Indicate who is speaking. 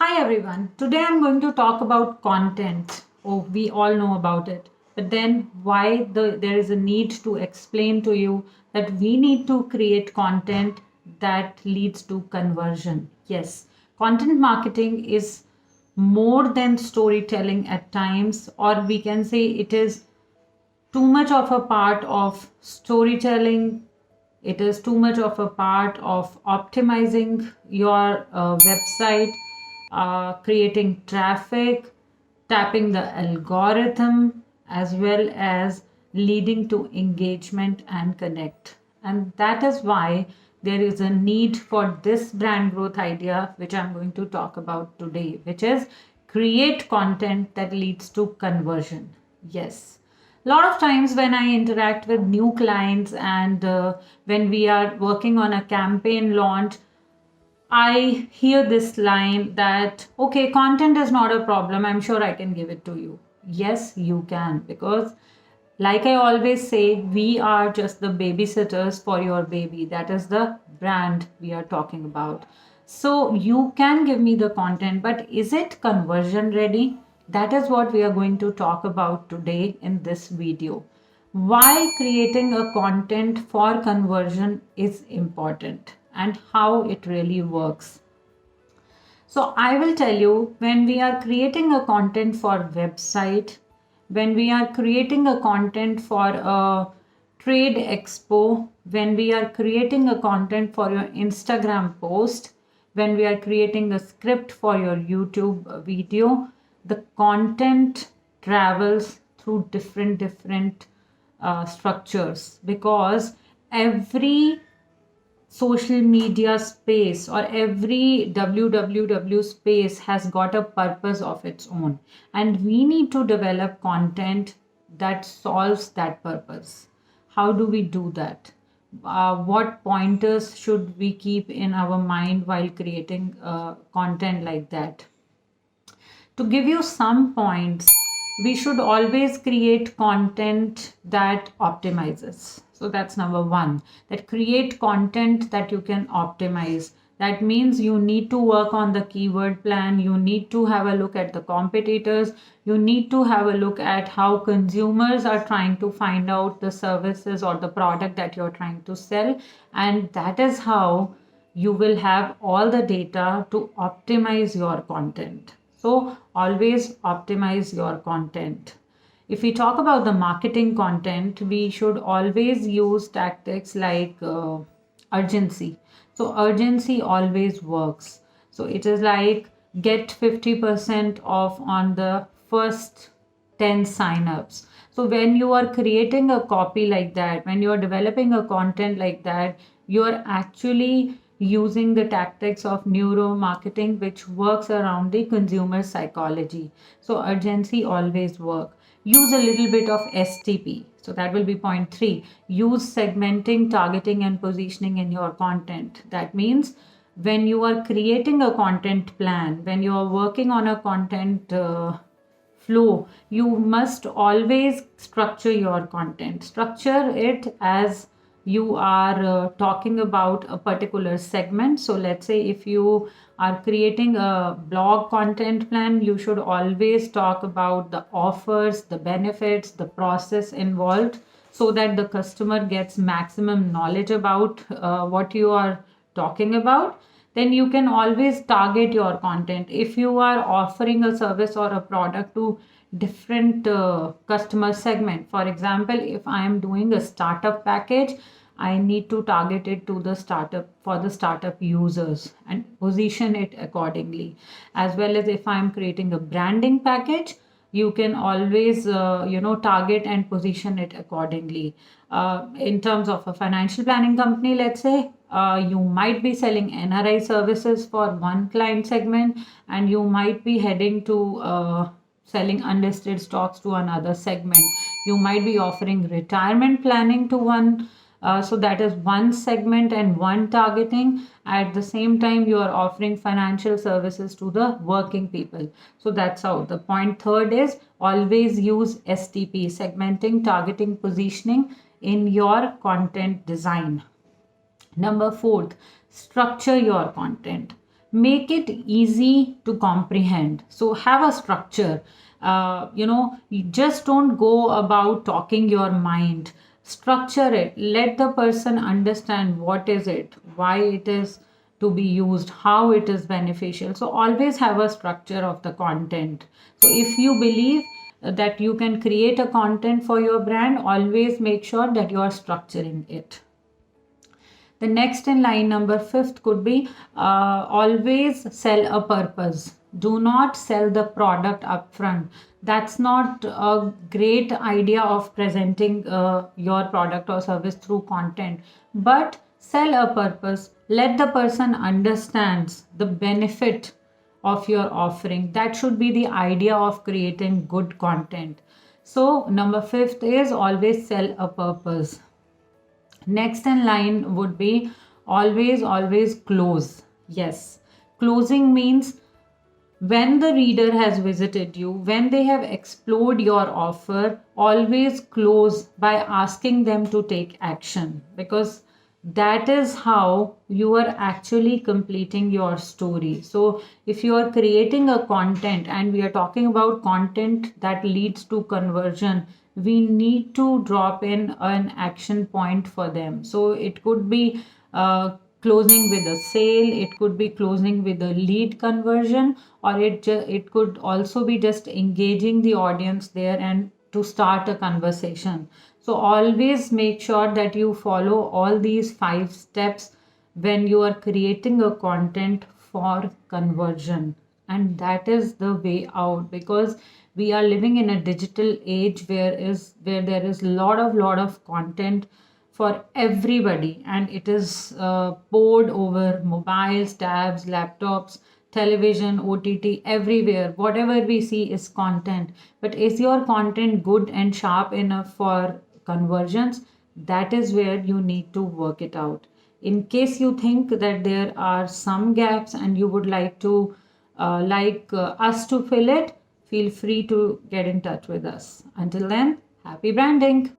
Speaker 1: Hi everyone. Today I'm going to talk about content. Oh, we all know about it. But then there is a need to explain to you that we need to create content that leads to conversion. Yes, content marketing is more than storytelling at times, or we can say it is too much of a part of storytelling. It is too much of a part of optimizing your website, creating traffic, tapping the algorithm, as well as leading to engagement and connect. And that is why there is a need for this brand growth idea, which I'm going to talk about today, which is create content that leads to conversion. Yes, a lot of times when I interact with new clients and when we are working on a campaign launch, I hear this line that, okay, content is not a problem. I'm sure I can give it to you. Yes, you can. Because, like I always say, we are just the babysitters for your baby. That is the brand we are talking about. So, you can give me the content, but is it conversion ready? That is what we are going to talk about today in this video. Why creating a content for conversion is important and how it really works. So I will tell you, when we are creating a content for website, when we are creating a content for a trade expo, when we are creating a content for your Instagram post, when we are creating a script for your YouTube video, the content travels through different structures, because every social media space or every www space has got a purpose of its own, and we need to develop content that solves that purpose. How do we do that? What pointers should we keep in our mind while creating content like that? To give you some points, we should always create content that optimizes. So that's number one, that create content that you can optimize. That means you need to work on the keyword plan, you need to have a look at the competitors, you need to have a look at how consumers are trying to find out the services or the product that you're trying to sell, and that is how you will have all the data to optimize your content. So always optimize your content. If we talk about the marketing content, we should always use tactics like urgency. So urgency always works. So it is like get 50% off on the first 10 signups. So when you are creating a copy like that, when you are developing a content like that, you are actually using the tactics of neuromarketing, which works around the consumer psychology. So urgency always work. Use a little bit of STP. So that will be point 3. Use segmenting, targeting and positioning in your content. That means when you are creating a content plan, when you are working on a content flow, you must always structure your content. Structure it as you are talking about a particular segment. So let's say if you are creating a blog content plan, you should always talk about the offers, the benefits, the process involved, so that the customer gets maximum knowledge about what you are talking about. Then you can always target your content. If you are offering a service or a product to different customer segment, for example, if I am doing a startup package, I need to target it to the startup, for the startup users, and position it accordingly. As well as if I'm creating a branding package, you can always target and position it accordingly. In terms of a financial planning company, let's say, you might be selling NRI services for one client segment, and you might be heading to selling unlisted stocks to another segment. You might be offering retirement planning to one, so that is one segment and one targeting. At the same time, you are offering financial services to the working people. So that's how. The point third is always use STP, segmenting, targeting, positioning, in your content design. Number fourth, structure your content. make it easy to comprehend. So have a structure. You just don't go about talking your mind. Structure it. Let the person understand what is it, why it is to be used, how it is beneficial. So always have a structure of the content. So if you believe that you can create a content for your brand, always make sure that you are structuring it. The next in line, number fifth, could be always sell a purpose. Do not sell the product upfront. That's not a great idea of presenting your product or service through content. But sell a purpose. Let the person understands the benefit of your offering. That should be the idea of creating good content. So number fifth is always sell a purpose. Next in line would be always close. Yes, closing means when the reader has visited you, when they have explored your offer, always close by asking them to take action, because that is how you are actually completing your story. So if you are creating a content, and we are talking about content that leads to conversion, we need to drop in an action point for them. So it could be closing with a sale, it could be closing with a lead conversion, or it could also be just engaging the audience there and to start a conversation. So always make sure that you follow all these 5 steps when you are creating a content for conversion. And that is the way out, because we are living in a digital age where there is lot of content for everybody, and it is poured over mobiles, tabs, laptops, television, OTT, everywhere. Whatever we see is content. But is your content good and sharp enough for conversions? That is where you need to work it out. In case you think that there are some gaps and you would like to us to fill it, feel free to get in touch with us. Until then, happy branding.